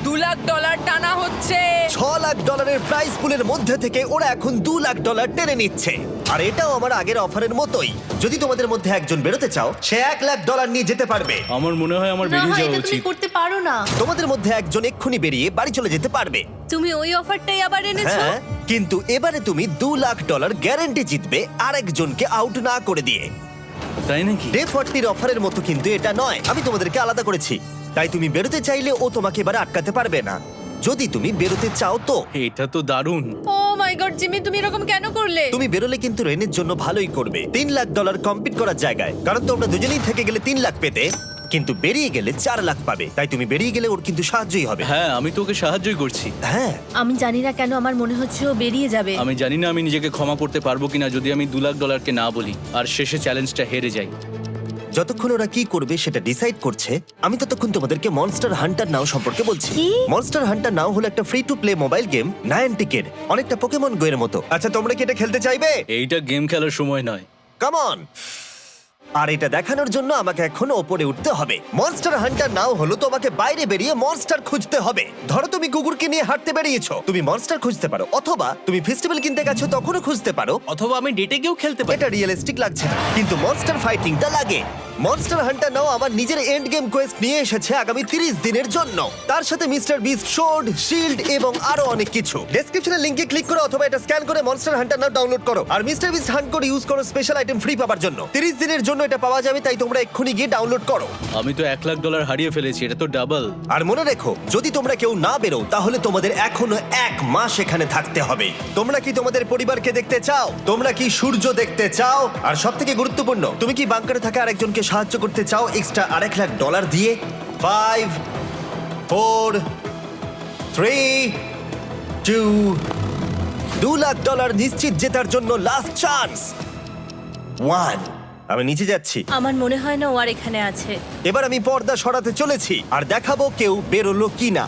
$2,00,000 টানা হচ্ছে। $6,00,000 প্রাইস পুলের মধ্যে থেকে ওরা এখন $2,00,000 টেনে নিচ্ছে। আর এটাও আমার আগের অফারের মতোই। যদি তোমাদের মধ্যে একজন বেরোতে চাও, সে $1,00,000 নিয়ে যেতে পারবে। আমার মনে হয় আমার না, বেরিয়ে যাওয়া এটা তুমি উচিত। করতে পারো না। তোমাদের মধ্যে একজন এক্ষুনি বেরিয়ে বাড়ি চলে যেতে পারবে। তুমি ওই অফারটাই আবার এনেছো। হ্যাঁ, কিন্তু এবারে তুমি $2,00,000 গ্যারান্টি জিতবে আরেকজনকে আউট না করে দিয়ে। তাই নাকি? ডে 40-র অফারের মতো কিন্তু এটা নয়। আমি তোমাদেরকে আলাদা করেছি, তাই তুমি বেরোতে চাইলে ও তোমাকে এবারে আটকাতে পারবে না। যদি তুমি বেরোতে চাও তো। এটা তো দারুণ। ও মাই গড জিমি, তুমি এরকম কেন করলে? তুমি বেরোলে কিন্তু রেনের জন্য ভালোই করবে। $3,00,000 কম্পিট করার জায়গায়, কারণ তোমরা দুজনেই থেকে গেলে 3 লাখ পেতে, কিন্তু বেরিয়ে গেলে 4 লাখ পাবে। তাই তুমি বেরিয়ে গেলে ওর কিন্তু সাহায্যই হবে। হ্যাঁ, আমি তোকে সাহায্যই করছি। হ্যাঁ, আমি জানি না কেন আমার মনে হচ্ছে ও বেরিয়ে যাবে। আমি জানি না আমি নিজেকে ক্ষমা করতে পারবো কিনা যদি আমি $2,00,000 না বলি আর শেষে চ্যালেঞ্জটা হেরে যাই। যতক্ষণ ওরা কি করবে সেটা ডিসাইড করছে, আমি ততক্ষণ তোমাদেরকে মনস্টার হান্টার নাও সম্পর্কে বলছি। কি? মনস্টার হান্টার নাও হলো একটা free to play mobile game, নায়ান্টিকের, অনেকটা পোকেমন গো এর মতো। আচ্ছা, তোমরা কি এটা খেলতে চাইবে? এইটা গেম খেলার সময় নয়। Come on. আর এটা দেখানোর জন্য আমাকে এখন ওপরে উঠতে হবে। মনস্টার হান্টার নাও হলো তোমাকে বাইরে বেরিয়ে মনস্টার খুঁজতে হবে। ধরো তুমি কুকুরকে নিয়ে হাঁটতে বেরিয়েছো, তুমি মনস্টার খুঁজতে পারো, অথবা তুমি ফেস্টিভ্যাল কিনতে গেছো তখনও খুঁজতে পারো। অথবা আমি ডেটে গিয়েও খেলতে পারি। এটা রিয়েলিস্টিক লাগছে না, কিন্তু মনস্টার ফাইটিংটা লাগে। মনস্টার হান্টার নাও আমার নিজের এন্ড গেম কোয়েস্ট নিয়ে এসেছে আগামী 30 দিনের জন্য। তার সাথে মিস্টার বিস্ট সোর্ড, শিল্ড এবং আরো অনেক কিছু। ডেসক্রিপশনের লিংকে ক্লিক করো অথবা এটা স্ক্যান করে মনস্টার হান্টার নাও ডাউনলোড করো। আর মিস্টার বিস্ট হান্ট করে ইউজ করো স্পেশাল আইটেম ফ্রি পাওয়ার জন্য। 30 দিনের জন্য এটা পাওয়া যাবে, তাই তোমরা এক্ষুনি গিয়ে ডাউনলোড করো। আমি তো $1,00,000 হারিয়ে ফেলেছি, এটা তো ডাবল। আর মনে রেখো, যদি তোমরা কেউ না বেরো তাহলে তোমাদের এখনো 1 মাস এখানে থাকতে হবে। তোমরা কি তোমাদের পরিবারকে দেখতে চাও? তোমরা কি সূর্য দেখতে চাও? আর সবথেকে গুরুত্বপূর্ণ, তুমি কি বাংকারে থাকা আরেকজনকে সাহায্য করতে চাও এক্সট্রা $1,00,000 দিয়ে? 5 4 3 2 $2,00,000 নিশ্চিত জেতার জন্য লাস্ট চান্স। 1। আমি নিচে যাচ্ছি। আমার মনে হয় না ও আর এখানে আছে। এবার আমি পর্দা সরাতে চলেছি আর দেখাবো কেউ বেরোলো কিনা।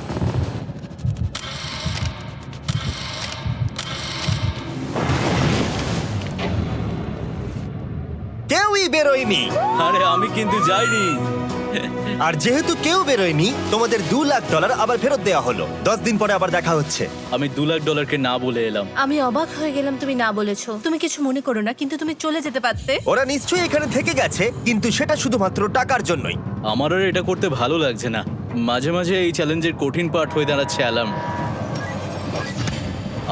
কেউই বেরোয়নি। আরে আমি কিন্তু যাইনি। আর যেহেতু কেউ বেরোয়নি, তোমাদের $2,00,000 আবার ফেরত দেওয়া হলো। 10 দিন পরে আবার দেখা হচ্ছে। আমি $2,00,000 না বলে এলাম। আমি অবাক হয়ে গেলাম তুমি না বলেছো। তুমি কিছু মনে করো না, কিন্তু তুমি চলে যেতে পারতে। ওরা নিশ্চয়ই এখানে থেকে গেছে, কিন্তু সেটা শুধুমাত্র টাকার জন্যই। আমার আর এটা করতে ভালো লাগছে না। মাঝে মাঝে এই চ্যালেঞ্জের কঠিন পার্ট হয়ে দাঁড়াচ্ছে অ্যালার্ম।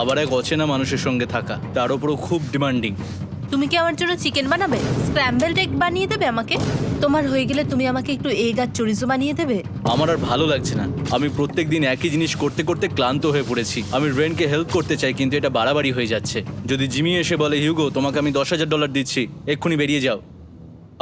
আবার এক অচেনা মানুষের সঙ্গে থাকা, তার উপরও খুব ডিমান্ডিং। তুমি কি আমার জন্য চিকেন বানাবে? স্ক্র্যাম্বলড এগ বানিয়ে দেবে আমাকে? তোমার হয়ে গেলে তুমি আমাকে একটু এগ আর চরিজো বানিয়ে দেবে? আমার আর ভালো লাগছে না। আমি প্রত্যেকদিন একই জিনিস করতে করতে ক্লান্ত হয়ে পড়েছি। আমি রেনকে হেল্প করতে চাই, কিন্তু এটা বাড়াবাড়ি হয়ে যাচ্ছে। যদি জিমি এসে বলে, হিউগো তোমাকে আমি $10,000 দিচ্ছি, এক্ষুনি বেরিয়ে যাও,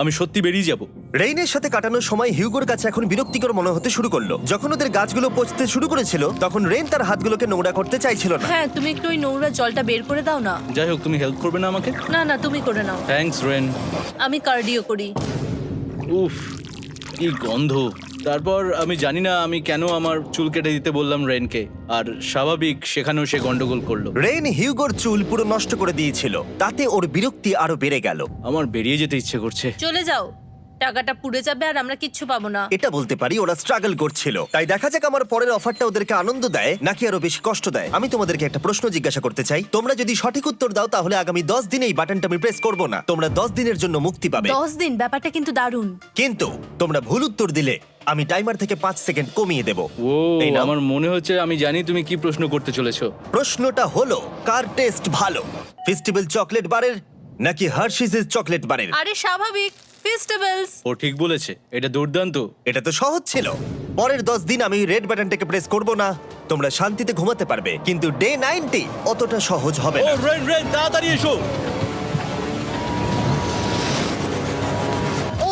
আমি সত্যি বেরিয়ে যাব। রেইনের সাথে কাটানোর সময় হিউগোর কাছে এখন বিরক্তিকর মনে হতে শুরু করলো। যখন ওদের গাছগুলো পচতে শুরু করেছিল, তখন রেইন তার হাতগুলোকে নোংরা করতে চাইছিল না। হ্যাঁ, তুমি একটু ওই নোংরা জলটা বের করে দাও না। যাই হোক, তুমি হেল্প করবে না আমাকে? না না, তুমি করে নাও। Thanks Ren. আমি কার্ডিও করি। উফ, কি গন্ধ। তারপর আমি জানি না আমি কেন আমার চুল কেটে দিতে বললাম রেনকে, আর স্বাভাবিক সেখানেও সে গন্ডগোল করলো। রেইন হিউগোর চুল পুরো নষ্ট করে দিয়েছিল, তাতে ওর বিরক্তি আরো বেড়ে গেল। আমার বেরিয়ে যেতে ইচ্ছে করছে। চলে যাও। টাকাটা পুড়ে যাবে আর আমরা কিচ্ছু পাবো না। এটা বলতে পারি ওরা স্ট্রাগল করছিল। তাই দেখা যাক আমার পরের অফারটা ওদেরকে আনন্দ দেয় নাকি আরো বেশি কষ্ট দেয়। আমি তোমাদেরকে একটা প্রশ্ন জিজ্ঞাসা করতে চাই, তোমরা যদি সঠিক উত্তর দাও তাহলে আগামী 10 দিনে এই বাটনটা আমি প্রেস করব না, তোমরা 10 দিনের জন্য মুক্তি পাবে। 10 দিন, ব্যাপারটা কিন্তু দারুণ। কিন্তু তোমরা ভুল উত্তর দিলে আমি টাইমার থেকে 5 সেকেন্ড কমিয়ে দেব। ও এই নাও। আমার মনে হচ্ছে আমি জানি তুমি কি প্রশ্ন করতে চলেছো। প্রশ্নটা হলো কার টেস্ট ভালো, ফেস্টিভ্যাল চকলেট বারের নাকি হার্শিসের চকলেট বারের? আরে স্বাভাবিক, ফেস্টিভ্যালস। ও ঠিক বলেছে, এটা দুর্দান্ত। এটা তো সহজ ছিল। পরের 10 দিন আমি রেড বাটনটাকে প্রেস করব না, তোমরা শান্তিতে ঘুমাতে পারবে। কিন্তু ডে 90 অতটা সহজ হবে ও না। রেন রেন তাড়াতাড়ি এসো। ও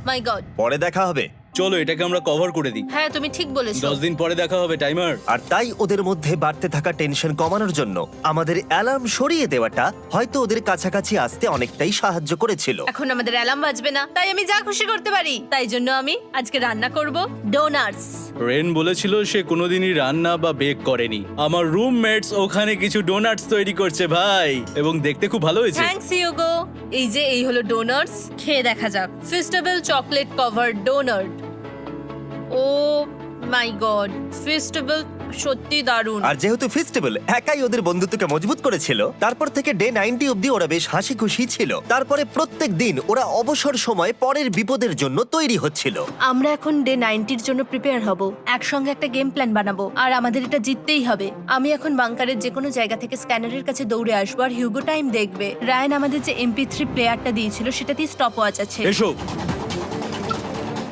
মাই গড। পরে দেখা হবে। চলো এটাকে আমরা কভার করে দিই। হ্যাঁ তুমি ঠিক বলেছো। 10 দিন পরে দেখা হবে টাইমার। আর তাই ওদের মধ্যে বাড়তে থাকা টেনশন কমানোর জন্য আমাদের অ্যালার্ম সরিয়ে দেওয়াটা হয়তো ওদের কাছাকাছি আসতে অনেকটাই সাহায্য করেছিল। এখন আমাদের অ্যালার্ম বাজবে না, তাই আমি যা খুশি করতে পারি। তাই জন্য আমি আজকে রান্না করব ডোনাটস। রেন বলেছিল সে কোনোদিনই রান্না বা বেক করেনি। আমার রুমমেটস ওখানে কিছু ডোনাটস তৈরি করছে ভাই, এবং দেখতে খুব ভালো হয়েছে। থ্যাঙ্কস ইয়োগো। এই হলো ডোনাটস, খেয়ে দেখা যাক। Festival chocolate cover donut. Oh my god, festival সত্যি দারুণ। আর যেহেতু ফেস্টিভ্যাল একাই ওদের বন্ধুত্বকে মজবুত করেছিল, তারপর থেকে ডে 90 অবধি ওরা বেশ হাসি খুশি ছিল। তারপরে প্রত্যেক দিন ওরা অবসর সময় পরের বিপদের জন্য তৈরি হচ্ছিল। আমরা এখন ডে 90-র জন্য প্রিপেয়ার হব, একসঙ্গে একটা গেম প্ল্যান বানাবো, আর আমাদের এটা জিততেই হবে। আমি এখন বাংকারের যে কোনো জায়গা থেকে স্ক্যানারের কাছে দৌড়ে আসবো, আর হিউগো টাইম দেখবে। রায়ান আমাদের যে MP3 প্লেয়ারটা দিয়েছিল সেটাতেই স্টপ ওয়াচ আছে। এসো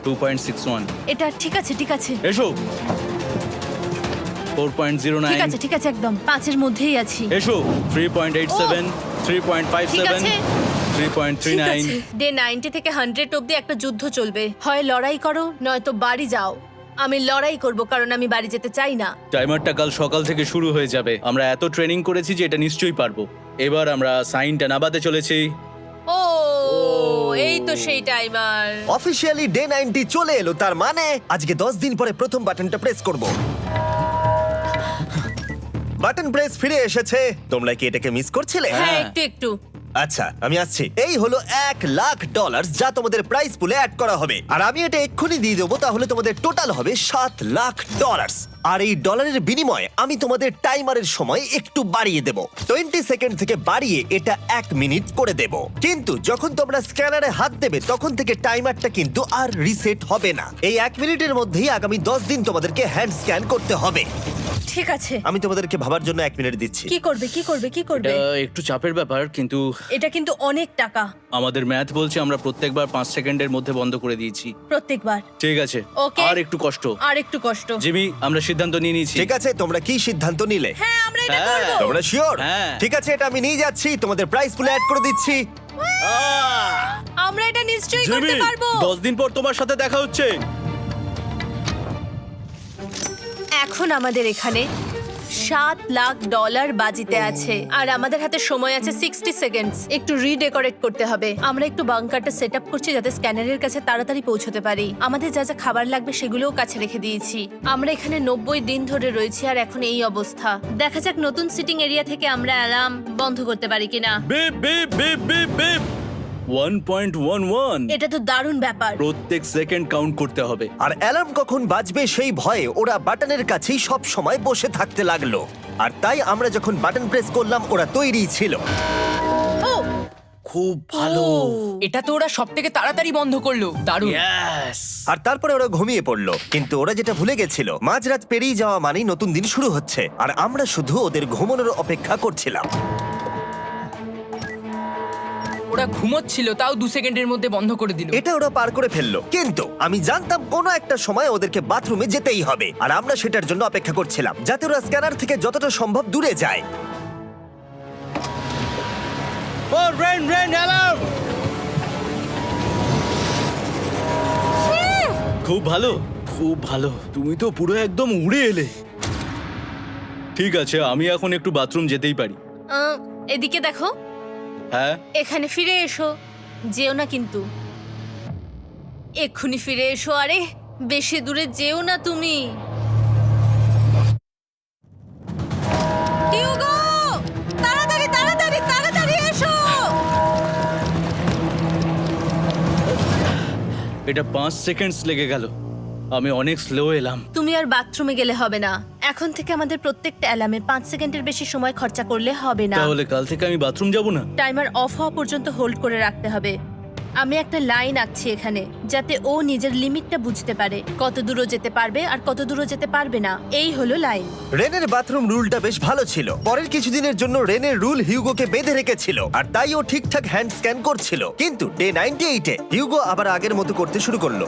2.61। এটা ঠিক আছে, ঠিক আছে, এসো ঠিক আছে, 4.09। ঠিক আছে, একদম 5-এর মধ্যেই আছি। এসো 3.87, ঠিক 3.57, আছে, ঠিক 3.39। আছে। ডে 90 থেকে 100 অবধি একটা যুদ্ধ চলবে। হয় লড়াই করো নয়তো বাড়ি যাও। আমি লড়াই করব, কারণ আমি বাড়ি যেতে চাই না। টাইমারটা কাল সকাল থেকে শুরু হয়ে যাবে। আমরা এত ট্রেনিং করেছি যে এটা নিশ্চয়ই পারবো। এবার আমরা সাইনটা নাবাতে চলেছি। ও এই তো সেই টাইমার। অফিসিয়ালি ডে 90 চলে এলো, তার মানে আজকে 10 দিন পরে প্রথম বাটনটা প্রেস করব। বাটন প্রেস ফিরে এসেছে। তোমরা কি এটাকে মিস করছিলে? হ্যাঁ, একটু একটু। আচ্ছা আমি আসছি। এই হলো $1,00,000 যা তোমাদের প্রাইস পুলে অ্যাড করা হবে, আর আমি এটা এক্ষুনি দিয়ে দেবো। তাহলে তোমাদের টোটাল হবে $7,00,000। আর এই ডলারের বিনিময়ে আমি তোমাদের টাইমারের সময় একটু বাড়িয়ে দেব, 20 সেকেন্ড থেকে বাড়িয়ে এটা 1 মিনিট করে দেব। কিন্তু যখন তোমরা স্ক্যানারে হাত দেবে তখন থেকে টাইমারটা কিন্তু আর রিসেট হবে না। এই 1 মিনিটের মধ্যেই আগামী 10 দিন তোমাদেরকে হ্যান্ড স্ক্যান করতে হবে। ঠিক আছে, আমি তোমাদেরকে ভাবার জন্য 1 মিনিট দিচ্ছি। কি করবে, কি করবে, কি করবে? এটা একটু চাপের ব্যাপার, কিন্তু এটা কিন্তু অনেক টাকা। আমাদের ম্যাথ বলছে আমরা প্রত্যেকবার 5 সেকেন্ডের মধ্যে বন্ধ করে দিয়েছি। প্রত্যেকবার। ঠিক আছে, Okay. আর একটু কষ্ট। আর একটু কষ্ট। জিমি, আমরা সিদ্ধান্ত নিয়ে নিয়েছি। ঠিক আছে, তোমরা কি সিদ্ধান্ত নিলে? হ্যাঁ, আমরা এটা হ্যাঁ। করব। তোমরা শিওর? হ্যাঁ। ঠিক আছে, এটা আমি নিয়ে যাচ্ছি, তোমাদের প্রাইস পুলে অ্যাড করে দিচ্ছি। আমরা এটা নিশ্চয়ই জিমি, করতে পারবো। 10 দিন পর তোমার সাথে দেখা হচ্ছে। এখন আমাদের এখানে $7,00,000 বাজিতে আছে, আর আমাদের হাতে সময় আছে 60 সেকেন্ডস। একটু রিডেকোরেট করতে হবে। আমরা একটু বাংকারটা সেট আপ করছি যাতে স্ক্যানারের কাছে তাড়াতাড়ি পৌঁছতে পারি। আমাদের যা যা খাবার লাগবে সেগুলোও কাছে রেখে দিয়েছি। আমরা এখানে 90 দিন ধরে রয়েছি, আর এখন এই অবস্থা। দেখা যাক নতুন সিটিং এরিয়া থেকে আমরা অ্যালার্ম বন্ধ করতে পারি কিনা। Beep beep beep beep beep 1.11। এটা তো দারুণ ব্যাপার। প্রত্যেক সেকেন্ড কাউন্ট করতে হবে। আর অ্যালার্ম কখন বাজবে সেই ভয়ে ওরা বাটনের কাছেই সব সময় বসে থাকতে লাগলো। আর তাই আমরা যখন বাটন প্রেস করলাম ওরা তৈরি ছিল। ও খুব ভালো। এটা তো ওরা সব থেকে তাড়াতাড়ি বন্ধ করলো, দারুণ। ইয়েস। আর তারপরে ওরা ঘুমিয়ে পড়লো। কিন্তু ওরা যেটা ভুলে গেছিল, মাঝরাত পেরিয়ে যাওয়া মানেই নতুন দিন শুরু হচ্ছে, আর আমরা শুধু ওদের ঘুমানোর অপেক্ষা করছিলাম। ওরা ঘুমোচ্ছিল, তাও 2 সেকেন্ডের মধ্যে বন্ধ করে দিল। এটা ওরা পার করে ফেললো, কিন্তু আমি জানতাম কোনো একটা সময় ওদেরকে বাথরুমে যেতেই হবে, আর আমরা সেটার জন্য অপেক্ষা করছিলাম যাতে ওরা স্ক্যানার থেকে যতটা সম্ভব দূরে যায়। ও রেন রেন অ্যালার্ম। খুব ভালো, খুব ভালো। তুমি তো পুরো একদম উড়ে এলে। ঠিক আছে, আমি এখন একটু বাথরুম যেতেই পারি। এদিকে দেখো, হ্যাঁ, এখানে ফিরে এসো। যেও না কিন্তু, এক্ষুনি ফিরে এসো। আরে বেশি দূরে যেও না তুমি। হিউগো, তাড়াতাড়ি তাড়াতাড়ি তাড়াতাড়ি এসো। এটা 5 সেকেন্ডস লেগে গেল। আমি অনেক স্লো এলাম। তুমি আর বাথরুমে গেলে হবে না। এখন থেকে আমাদের প্রত্যেকটা অ্যালার্মে 5 সেকেন্ডের বেশি সময় খরচা করলে হবে না। তাহলে কাল থেকে আমি বাথরুম যাব না? টাইমার অফ হওয়া পর্যন্ত হোল্ড করে রাখতে হবে। আমি একটা লাইন আঁকছি এখানে, যাতে ও নিজের লিমিটটা বুঝতে পারে, কত দূরও যেতে পারবে আর কত দূরও যেতে পারবে না। এই হলো লাইন। রেনের বাথরুম রুলটা বেশ ভালো ছিল। পরের কিছুদিনের জন্য রেনের রুল হিউগোকে বেঁধে রেখেছিল, আর তাই ও ঠিকঠাক হ্যান্ড স্ক্যান করছিল। কিন্তু ডে 98-এ হিউগো আবার আগের মতো করতে শুরু করলো।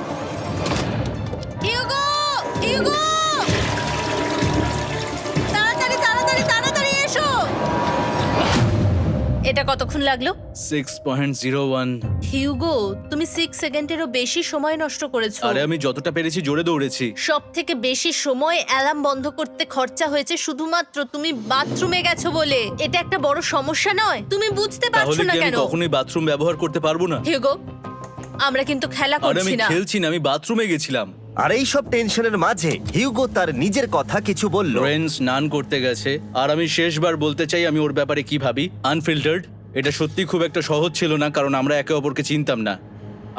হিউগো! হিউগো! তাড়াতাড়ি তাড়াতাড়ি তাড়াতাড়ি এসো! এটা কতক্ষণ লাগলো? 6.01। হিউগো, তুমি 6 সেকেন্ডেরও বেশি সময় নষ্ট করেছো। আরে আমি যতটা পেরেছি জোরে দৌড়েছি। সব থেকে বেশি সময় অ্যালার্ম বন্ধ করতে খরচা হয়েছে শুধুমাত্র তুমি বাথরুমে গেছো বলে। এটা একটা বড় সমস্যা নয়? তুমি বুঝতে পারছো তাহলে না কি আমি কেন? কখনোই বাথরুম ব্যবহার করতে পারবো না? হিউগো, আমরা কিন্তু খেলা আরে আমি করছি না। খেলছি না, আমি বাথরুমে গেছিলাম। আর এই সব টেনশনের মাঝে হিউগো তার নিজের কথা কিছু বলল। রেন স্নান করতে গেছে, আর আমি শেষবার বলতে চাই আমি ওর ব্যাপারে কি ভাবি। আনফিল্টার্ড। এটা সত্যি খুব একটা সহজ ছিল না, কারণ আমরা একে অপরকে চিনতাম না।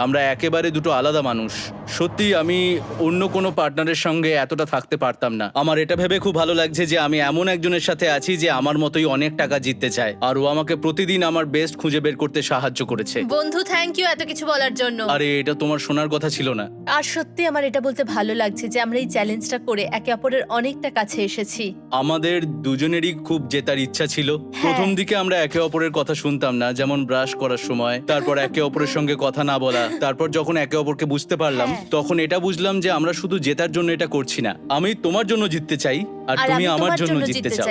আমরা একেবারে দুটো আলাদা মানুষ। সত্যি আমি অন্য কোনো পার্টনারের সঙ্গে এতটা থাকতে পারতাম না। আমার এটা ভেবে খুব ভালো লাগছে যে আমি এমন একজনের সাথে আছি যে আমার মতোই অনেক টাকা জিততে চায়, আর ও আমাকে প্রতিদিন আমার বেস্ট খুঁজে বের করতে সাহায্য করেছে। বন্ধু, থ্যাংক ইউ এত কিছু বলার জন্য। আরে এটা তোমার শোনার কথা ছিল না। আর সত্যি আমার এটা বলতে ভালো লাগছে যে আমরা এই চ্যালেঞ্জটা করে একে অপরের অনেকটা কাছে এসেছি। আমাদের দুজনেরই খুব জেতার ইচ্ছা ছিল। প্রথম দিকে আমরা একে অপরের কথা শুনতাম না, যেমন ব্রাশ করার সময়, তারপর একে অপরের সঙ্গে কথা না বলা। তারপর যখন একে অপরকে বুঝতে পারলাম, তখন এটা বুঝলাম যে আমরা শুধু জেতার জন্য এটা করছি না। আমি তোমার জন্য জিততে চাই, আর আর তুমি আমি আমার তোমার জন্য জিততে চাও।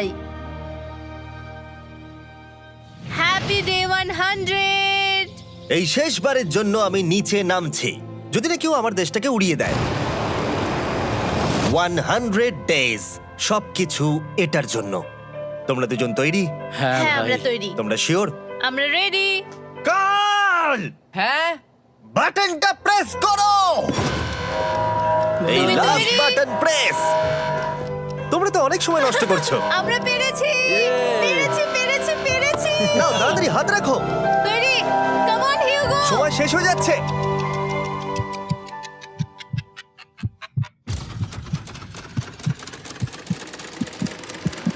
Happy day 100! এই শেষবারের জন্য আমি নিচে নামছি, যদি না কেউ আমার দেশটাকে উড়িয়ে দেয়। 100 ডেজ, সবকিছু এটার জন্য। তোমরা দুজন তৈরি? হ্যাঁ হ্যাঁ, ভাই। আমরা তৈরি। তোমরা শিওর? আমরা রেডি। কাল হ্যাঁ, বাটনটা প্রেস করো। এই তুমি লাস্ট তৈরি? Button press. তোমরা তো অনেক সময় নষ্ট করছো। আমরা পেরেছি! পেরেছি পেরেছি পেরেছি! নাও তাড়াতাড়ি হাত রাখো, তৈরি? Come on Hugo! সময় শেষ হয়ে যাচ্ছে।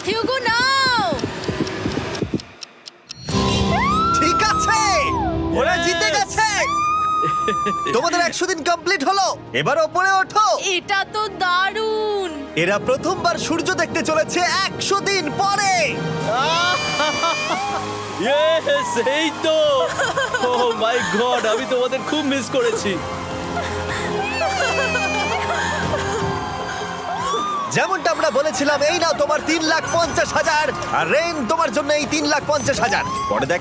হিউগো নাও! ঠিক আছে, ওরা জিতে গেছে। তোমাদের 100 দিন কমপ্লিট হলো। এবার ওপরে ওঠো। এটা তো দারুণ! এরা প্রথমবার সূর্য দেখতে চলেছে 100 দিন পরে। Yes, এই তো। Oh my God, আমি তোমাদের খুব মিস করেছি। যেমনটা আমরা বলেছিলাম, এই নাও তোমার 3,50,000, আর রেন তোমার জন্য এই 3,50,000। পরে দেখা